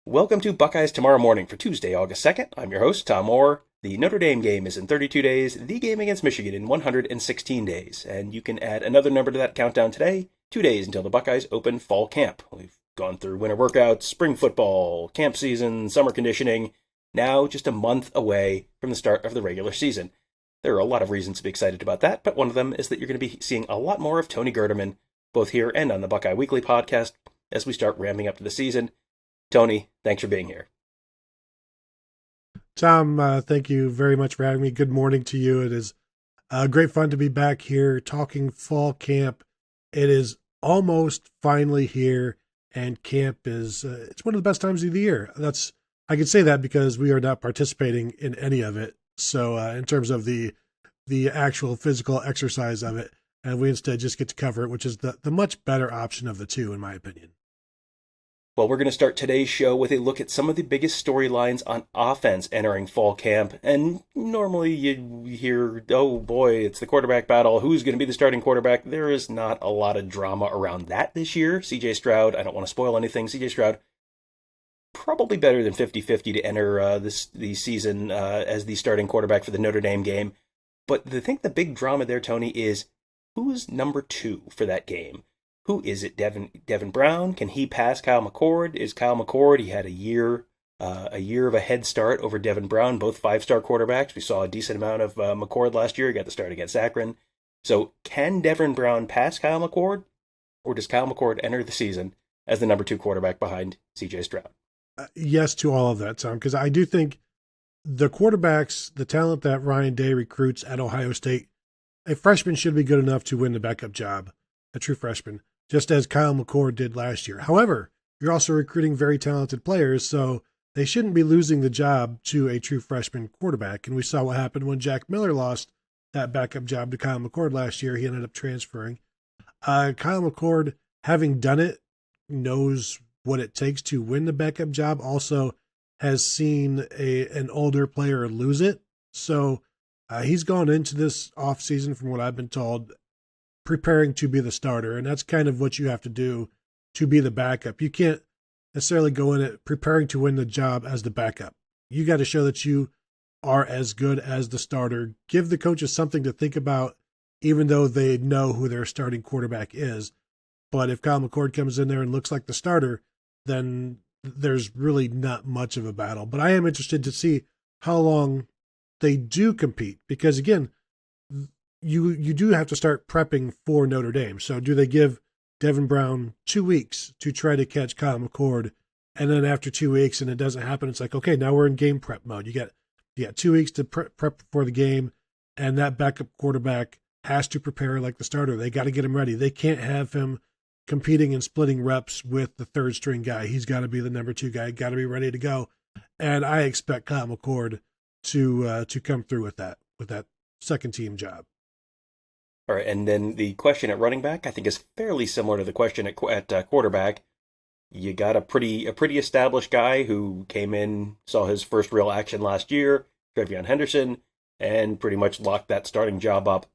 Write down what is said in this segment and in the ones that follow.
Welcome to Buckeyes Tomorrow Morning for Tuesday, August 2nd. I'm your host, Tom Orr. The Notre Dame game is in 32 days, the game against Michigan in 116 days, and you can add another number to that countdown today, 2 days until the Buckeyes open fall camp. We've gone through winter workouts, spring football, camp season, summer conditioning, now just a month away from the start of the regular season. There are a lot of reasons to be excited about that, but one of them is that you're going to be seeing a lot more of Tony Gerdeman, both here and on the Buckeye Weekly podcast, as we start ramping up to the season. Tony, thanks for being here. Tom, thank you very much for having me. Good morning to you. It is great fun to be back here talking fall camp. It is almost finally here, and camp is it's one of the best times of the year. I can say that because we are not participating in any of it. So in terms of the actual physical exercise of it, and we instead just get to cover it, which is the much better option of the two, in my opinion. Well, we're going to start today's show with a look at some of the biggest storylines on offense entering fall camp. And normally you hear, oh boy, it's the quarterback battle. Who's going to be the starting quarterback? There is not a lot of drama around that this year. CJ Stroud, I don't want to spoil anything. CJ Stroud, probably better than 50-50 to enter the season as the starting quarterback for the Notre Dame game. But I think the big drama there, Tony, is who's number 2 for that game? Who is it? Devin Brown? Can he pass Kyle McCord? Is Kyle McCord? He had a year of a head start over Devin Brown, both 5-star quarterbacks. We saw a decent amount of McCord last year. He got the start against Akron. So can Devin Brown pass Kyle McCord? Or does Kyle McCord enter the season as the number 2 quarterback behind CJ Stroud? Yes to all of that, Tom, because I do think the quarterbacks, the talent that Ryan Day recruits at Ohio State, a freshman should be good enough to win the backup job, a true freshman, just as Kyle McCord did last year. However, you're also recruiting very talented players, so they shouldn't be losing the job to a true freshman quarterback. And we saw what happened when Jack Miller lost that backup job to Kyle McCord last year. He ended up transferring. Kyle McCord, having done it, knows what it takes to win the backup job, also has seen an older player lose it. So he's gone into this offseason, from what I've been told, preparing to be the starter. And that's kind of what you have to do to be the backup. You can't necessarily go in it preparing to win the job as the backup. You got to show that you are as good as the starter. Give the coaches something to think about, even though they know who their starting quarterback is. But if Kyle McCord comes in there and looks like the starter, then there's really not much of a battle. But I am interested to see how long they do compete, because again, you do have to start prepping for Notre Dame. So do they give Devin Brown 2 weeks to try to catch Kyle McCord, and then after 2 weeks and it doesn't happen, it's like, okay, now we're in game prep mode. You got 2 weeks to prep for the game, and that backup quarterback has to prepare like the starter. They got to get him ready. They can't have him competing and splitting reps with the third string guy. He's got to be the number 2 guy, got to be ready to go. And I expect Kyle McCord to come through with that second team job. All right, and then the question at running back, I think, is fairly similar to the question at quarterback. You got a pretty established guy who came in, saw his first real action last year, TreVeyon Henderson, and pretty much locked that starting job up.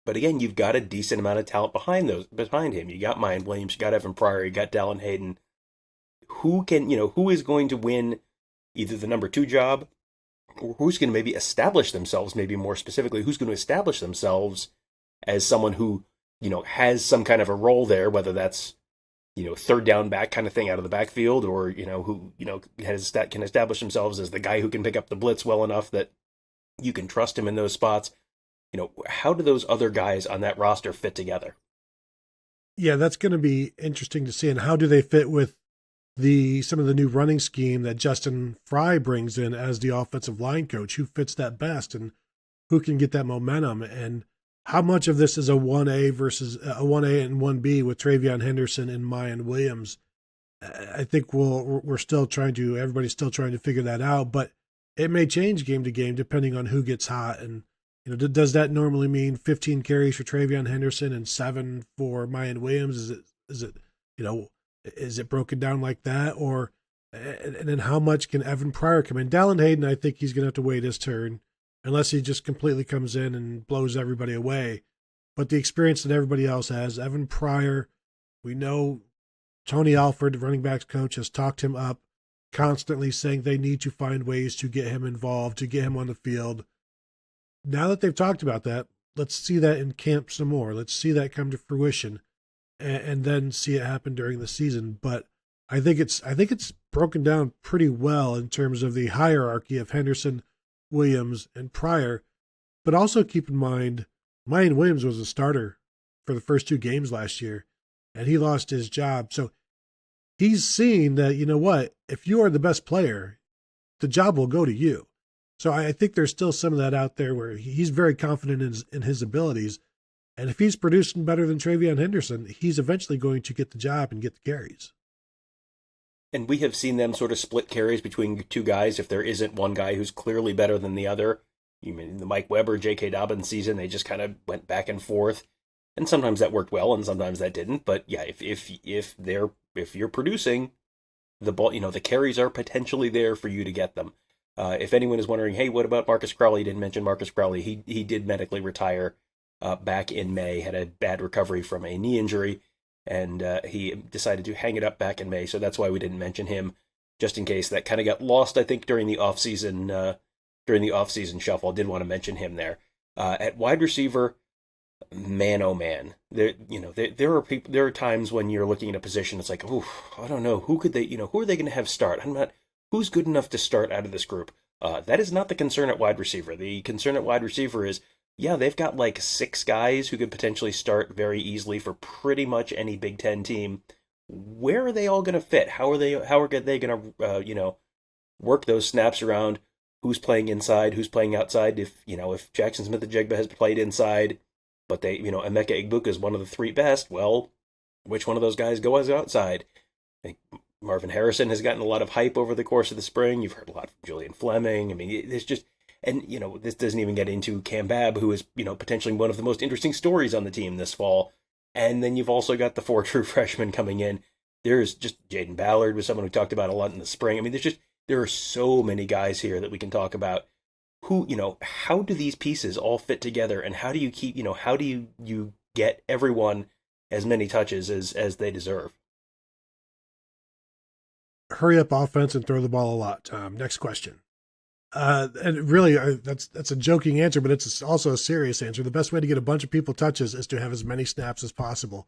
But again, you've got a decent amount of talent behind him. You got Mayan Williams, you got Evan Pryor, you got Dallin Hayden. Who is going to win either the number 2 job, or who's going to maybe establish themselves, maybe more specifically, who's going to establish themselves as someone who, has some kind of a role there, whether that's, third down back kind of thing out of the backfield, or, who, can establish themselves as the guy who can pick up the blitz well enough that you can trust him in those spots. How do those other guys on that roster fit together? Yeah, that's going to be interesting to see. And how do they fit with some of the new running scheme that Justin Fry brings in as the offensive line coach? Who fits that best, and who can get that momentum? And how much of this is a 1A versus a 1A and 1B with TreVeyon Henderson and Mayan Williams? I think everybody's still trying to figure that out, but it may change game to game depending on who gets hot. And, does that normally mean 15 carries for TreVeyon Henderson and 7 for Mayan Williams? Is it broken down like that? And then how much can Evan Pryor come in? Dallin Hayden, I think he's going to have to wait his turn, unless he just completely comes in and blows everybody away. But the experience that everybody else has, Evan Pryor, we know Tony Alford, the running backs coach, has talked him up. constantly saying they need to find ways to get him involved, to get him on the field. Now that they've talked about that, let's see that in camp some more. Let's see that come to fruition, and then see it happen during the season. But I think it's broken down pretty well in terms of the hierarchy of Henderson, Williams, and Pryor. But also keep in mind, Mayan Williams was a starter for the first 2 games last year, and he lost his job. So he's seen that, you know what, if you are the best player, the job will go to you. So I think there's still some of that out there where he's very confident in his abilities. And if he's producing better than TreVeyon Henderson, he's eventually going to get the job and get the carries. And we have seen them sort of split carries between 2 guys if there isn't one guy who's clearly better than the other. You mean the Mike Weber, J.K. Dobbins season, they just kind of went back and forth. And sometimes that worked well and sometimes that didn't. But yeah, if you're producing, the ball, the carries are potentially there for you to get them. If anyone is wondering, hey, what about Marcus Crowley? You didn't mention Marcus Crowley. He did medically retire back in May, had a bad recovery from a knee injury, and he decided to hang it up back in May. So that's why we didn't mention him, just in case that kind of got lost, I think, during the offseason shuffle. I did want to mention him there. At wide receiver, man, oh man, there are times when you're looking at a position, it's like, oh, I don't know, who are they going to have start? Who's good enough to start out of this group? That is not the concern at wide receiver. The concern at wide receiver is, yeah, they've got like 6 guys who could potentially start very easily for pretty much any Big Ten team. Where are they all going to fit? How are they going to work those snaps around? Who's playing inside? Who's playing outside? If Jaxon Smith-Njigba has played inside, but Emeka Egbuka is one of the 3 best, well, which one of those guys goes outside? I think Marvin Harrison has gotten a lot of hype over the course of the spring. You've heard a lot from Julian Fleming. I mean, there's just, and this doesn't even get into Cam Babb, who is potentially one of the most interesting stories on the team this fall. And then you've also got the 4 true freshmen coming in. There's just Jaden Ballard was someone we talked about a lot in the spring. I mean, there are so many guys here that we can talk about. Who, how do these pieces all fit together, and how do you keep, how do you get everyone as many touches as they deserve? Hurry up offense and throw the ball a lot, Tom. Next question. And really, that's a joking answer, but it's also a serious answer. The best way to get a bunch of people touches is to have as many snaps as possible.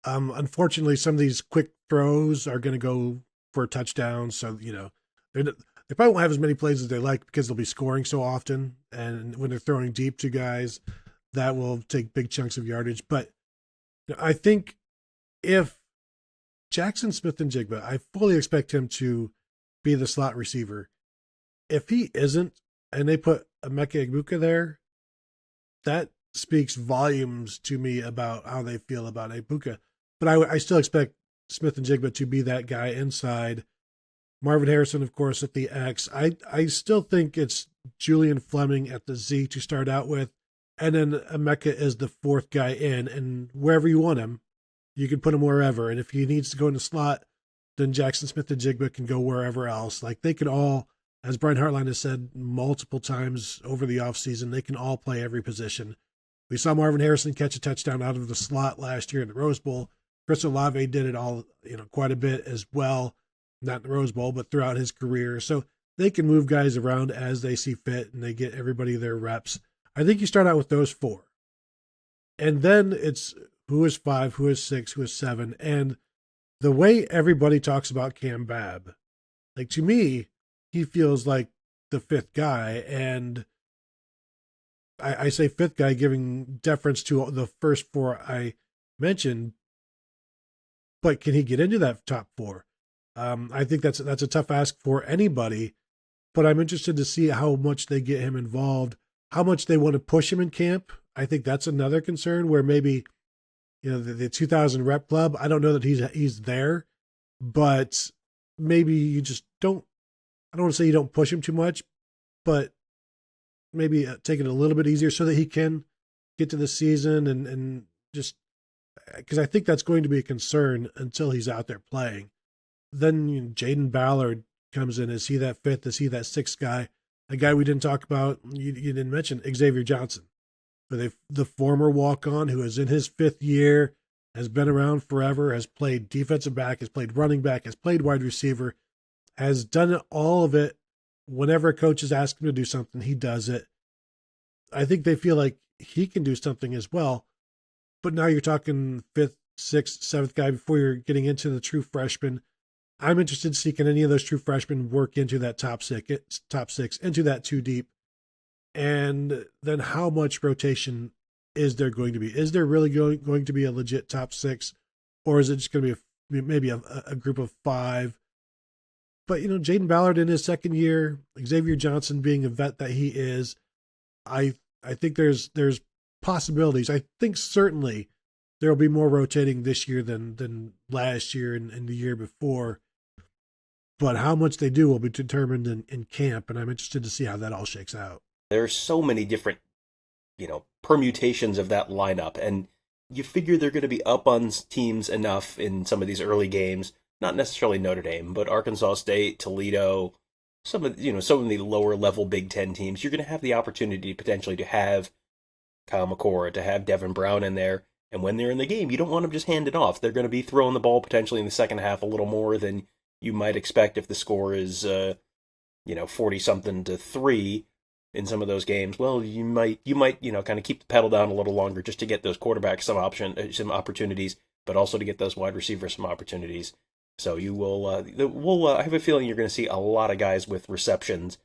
Unfortunately, some of these quick throws are going to go for touchdowns, so they probably won't have as many plays as they like because they'll be scoring so often, and when they're throwing deep to guys, that will take big chunks of yardage. But I think if Jaxon Smith-Njigba, I fully expect him to be the slot receiver. If he isn't, and they put Emeka Egbuka there, that speaks volumes to me about how they feel about Egbuka. But I still expect Smith-Njigba to be that guy inside. Marvin Harrison, of course, at the X. I still think it's Julian Fleming at the Z to start out with, and then Emeka is the 4th guy in, and wherever you want him, you can put him wherever. And if he needs to go in the slot, then Jaxon Smith-Njigba can go wherever else. Like, they could all, as Brian Hartline has said multiple times over the offseason, they can all play every position. We saw Marvin Harrison catch a touchdown out of the slot last year in the Rose Bowl. Chris Olave did it all, quite a bit as well. Not in the Rose Bowl, but throughout his career. So they can move guys around as they see fit, and they get everybody their reps. I think you start out with those 4. And then it's who is 5, who is 6, who is 7. And the way everybody talks about Cam Babb, like, to me, he feels like the 5th guy. And I say 5th guy giving deference to the first 4 I mentioned. But can he get into that top 4? I think that's a tough ask for anybody, but I'm interested to see how much they get him involved, how much they want to push him in camp. I think that's another concern where maybe, the 2,000 rep club, I don't know that he's there, but maybe you just don't, I don't want to say you don't push him too much, but maybe take it a little bit easier so that he can get to the season and just, because I think that's going to be a concern until he's out there playing. Then Jaden Ballard comes in. Is he that 5th? Is he that 6th guy? A guy we didn't talk about, you didn't mention, Xavier Johnson, the former walk-on who is in his 5th year, has been around forever, has played defensive back, has played running back, has played wide receiver. has done all of it. Whenever a coach has asked him to do something, he does it. I think they feel like he can do something as well. But now you're talking fifth, sixth, seventh guy before you're getting into the true freshman. I'm interested to see can any of those true freshmen work into that top six, into that two deep, and then how much rotation is there going to be? Is there really going to be a legit top six, or is it just going to be maybe a group of five? But Jaden Ballard in his second year, Xavier Johnson being a vet that he is, I think there's possibilities. I think certainly there will be more rotating this year than last year and the year before. But how much they do will be determined in camp, and I'm interested to see how that all shakes out. There's so many different, permutations of that lineup, and you figure they're going to be up on teams enough in some of these early games, not necessarily Notre Dame, but Arkansas State, Toledo, some of the lower level Big Ten teams. You're going to have the opportunity potentially to have Kyle McCord, to have Devin Brown in there, and when they're in the game, you don't want them just handed off. They're going to be throwing the ball potentially in the second half a little more than you might expect if the score is 40 something to 3 in some of those games. Well, you might kind of keep the pedal down a little longer just to get those quarterbacks some opportunities, but also to get those wide receivers some opportunities. So you will I have a feeling you're going to see a lot of guys with receptions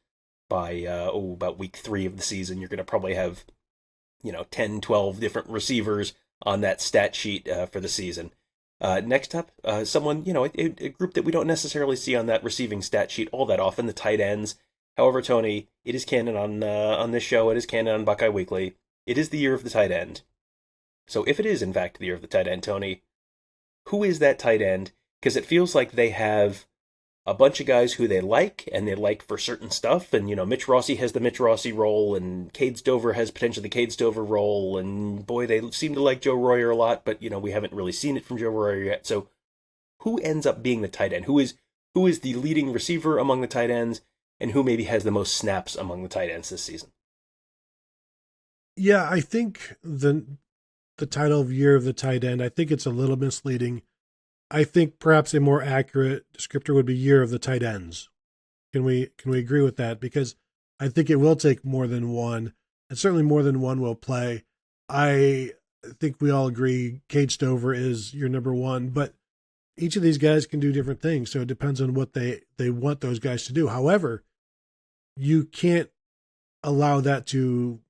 by about week 3 of the season. You're going to probably have 10, 12 different receivers on that stat sheet for the season. Next up, someone, a group that we don't necessarily see on that receiving stat sheet all that often, the tight ends. However, Tony, it is canon on this show, it is canon on Buckeye Weekly. It is the year of the tight end. So if it is, in fact, the year of the tight end, Tony, who is that tight end? Because it feels like they have a bunch of guys who they like, and they like for certain stuff. And, Mitch Rossi has the Mitch Rossi role, and Cade Stover has potentially the Cade Stover role. And boy, they seem to like Joe Royer a lot, but, we haven't really seen it from Joe Royer yet. So who ends up being the tight end? Who is the leading receiver among the tight ends, and who maybe has the most snaps among the tight ends this season? Yeah, I think the title of year of the tight end, I think it's a little misleading. I think perhaps a more accurate descriptor would be year of the tight ends. Can we agree with that? Because I think it will take more than one, and certainly more than one will play. I think we all agree Cade Stover is your number one, but each of these guys can do different things, so it depends on what they want those guys to do. However, you can't allow that to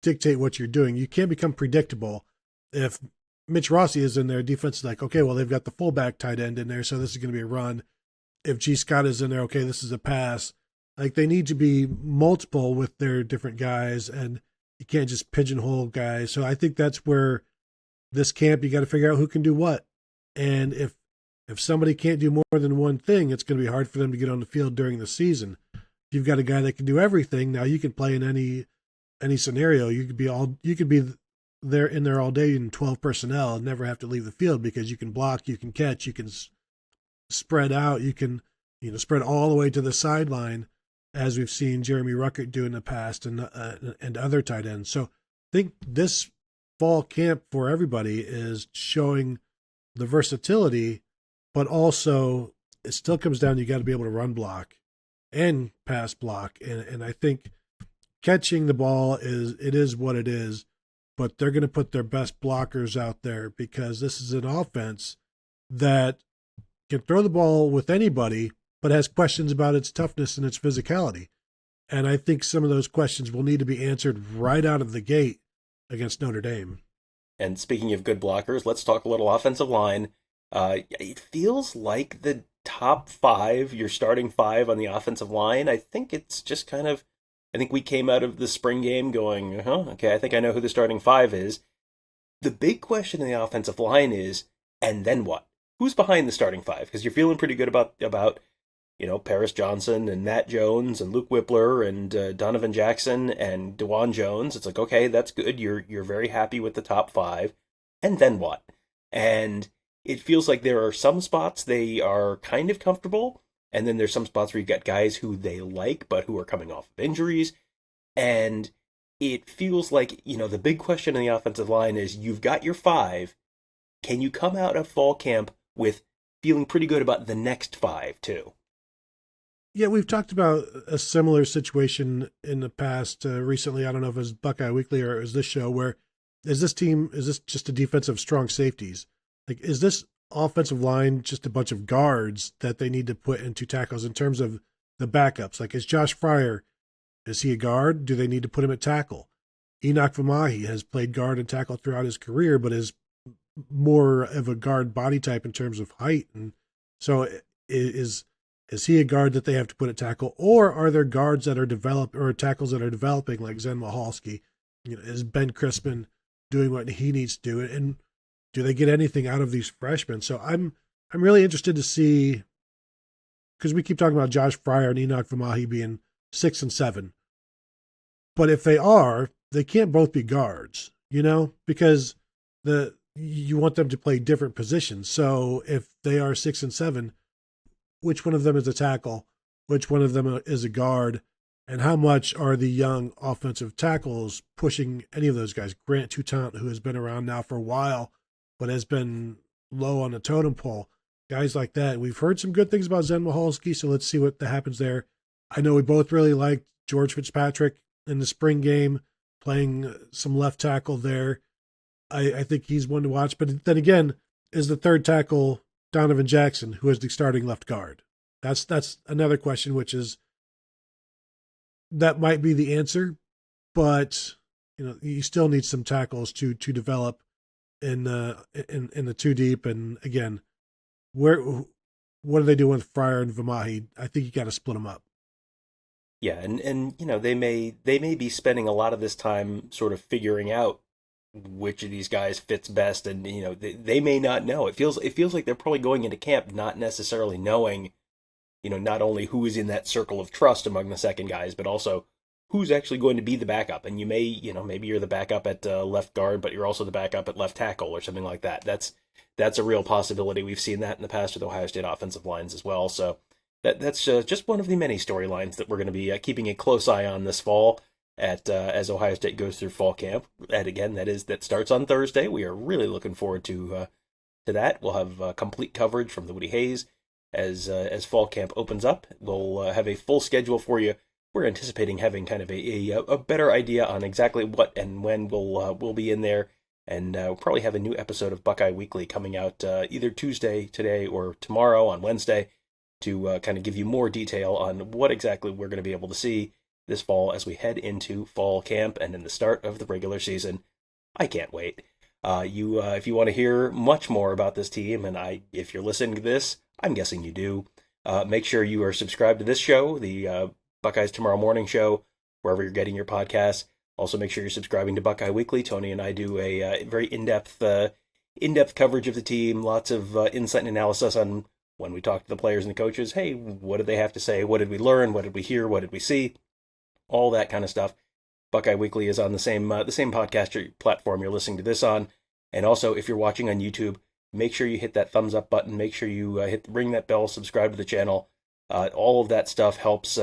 dictate what you're doing. You can't become predictable. If Mitch Rossi is in there, defense is like, okay, well, they've got the fullback tight end in there, so this is going to be a run. If G. Scott is in there, okay, this is a pass. Like, they need to be multiple with their different guys, and you can't just pigeonhole guys. So I think that's where this camp, you got to figure out who can do what. And if somebody can't do more than one thing, it's going to be hard for them to get on the field during the season. If you've got a guy that can do everything, now you can play in any scenario. You could be there in there all day in 12 personnel and never have to leave the field because you can block, you can catch, you can spread out, you can spread all the way to the sideline, as we've seen Jeremy Ruckert do in the past, and other tight ends. So I think this fall camp for everybody is showing the versatility, but also it still comes down, you got to be able to run block and pass block, and I think catching the ball is what it is. But they're going to put their best blockers out there because this is an offense that can throw the ball with anybody, but has questions about its toughness and its physicality. And I think some of those questions will need to be answered right out of the gate against Notre Dame. And speaking of good blockers, let's talk a little offensive line. It feels like the top 5, your starting 5 on the offensive line, I think it's just kind of, I think we came out of the spring game going, okay, I think I know who the starting 5 is. The big question in the offensive line is, and then what? Who's behind the starting 5? Because you're feeling pretty good about Paris Johnson and Matt Jones and Luke Whippler and Donovan Jackson and DeJuan Jones. It's like, okay, that's good. You're very happy with the top 5. And then what? And it feels like there are some spots they are kind of comfortable, and then there's some spots where you've got guys who they like, but who are coming off of injuries. And it feels like, the big question in the offensive line is you've got your 5. Can you come out of fall camp with feeling pretty good about the next 5 too? Yeah, we've talked about a similar situation in the past recently. I don't know if it was Buckeye Weekly or it was this show where is this just a defense of strong safeties? Like, is this offensive line just a bunch of guards that they need to put into tackles in terms of the backups? Like, is Josh Fryer, is he a guard? Do they need to put him at tackle? Enoch Vamahi has played guard and tackle throughout his career, but is more of a guard body type in terms of height. And so is he a guard that they have to put at tackle, or are there guards that are developed or tackles that are developing like Zen Mahalski? Is Ben Crispin doing what he needs to do, and do they get anything out of these freshmen? So I'm really interested to see, because we keep talking about Josh Fryer and Enoch Vamahi being 6 and 7, but if they are, they can't both be guards, because you want them to play different positions. So if they are 6 and 7, which one of them is a tackle, which one of them is a guard, and how much are the young offensive tackles pushing any of those guys? Grant Toutant, who has been around now for a while, but has been low on the totem pole. Guys like that. We've heard some good things about Zen Mahalski, so let's see what happens there. I know we both really liked George Fitzpatrick in the spring game, playing some left tackle there. I think he's one to watch. But then again, is the third tackle Donovan Jackson, who is the starting left guard? That's another question, which is that might be the answer, but you still need some tackles to develop in the two deep. And again, what are they doing with Fryer and Vamahi? I think you got to split them up. Yeah, and they may be spending a lot of this time sort of figuring out which of these guys fits best, and they may not know. It feels like they're probably going into camp not necessarily knowing, not only who is in that circle of trust among the second guys, but also who's actually going to be the backup. And you may, maybe you're the backup at left guard, but you're also the backup at left tackle or something like that. That's a real possibility. We've seen that in the past with Ohio State offensive lines as well. So that's just one of the many storylines that we're going to be keeping a close eye on this fall as Ohio State goes through fall camp. And again, that starts on Thursday. We are really looking forward to that. We'll have complete coverage from the Woody Hayes as fall camp opens up. We'll have a full schedule for you. We're anticipating having kind of a better idea on exactly what and when we'll be in there, and we'll probably have a new episode of Buckeye Weekly coming out either Tuesday today or tomorrow on Wednesday to kind of give you more detail on what exactly we're going to be able to see this fall as we head into fall camp and in the start of the regular season. I can't wait. If you want to hear much more about this team, and if you're listening to this, I'm guessing you do, make sure you are subscribed to this show, the Buckeyes Tomorrow Morning Show, wherever you're getting your podcasts. Also, make sure you're subscribing to Buckeye Weekly. Tony and I do a very in-depth coverage of the team, lots of insight and analysis on when we talk to the players and the coaches. Hey, what did they have to say? What did we learn? What did we hear? What did we see? All that kind of stuff. Buckeye Weekly is on the same podcast platform you're listening to this on. And also, if you're watching on YouTube, make sure you hit that thumbs up button. Make sure you ring that bell, subscribe to the channel. All of that stuff helps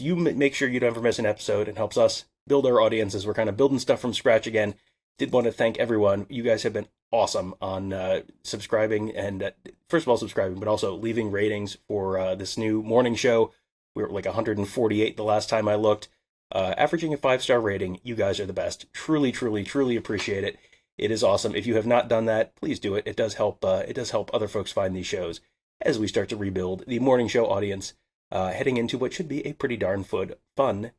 you make sure you never miss an episode, and helps us build our audience as we're kind of building stuff from scratch again. Did want to thank everyone. You guys have been awesome on subscribing, and first of all subscribing, but also leaving ratings for this new morning show. We were like 148 the last time I looked. Averaging a 5-star rating. You guys are the best. Truly, truly, truly appreciate it. It is awesome. If you have not done that, please do it. It does help. It does help other folks find these shows as we start to rebuild the morning show audience, heading into what should be a pretty darn fun,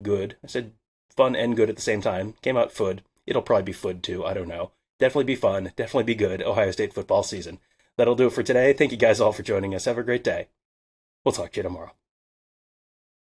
good. I said fun and good at the same time. Came out fud. It'll probably be fud too. I don't know. Definitely be fun. Definitely be good. Ohio State football season. That'll do it for today. Thank you guys all for joining us. Have a great day. We'll talk to you tomorrow.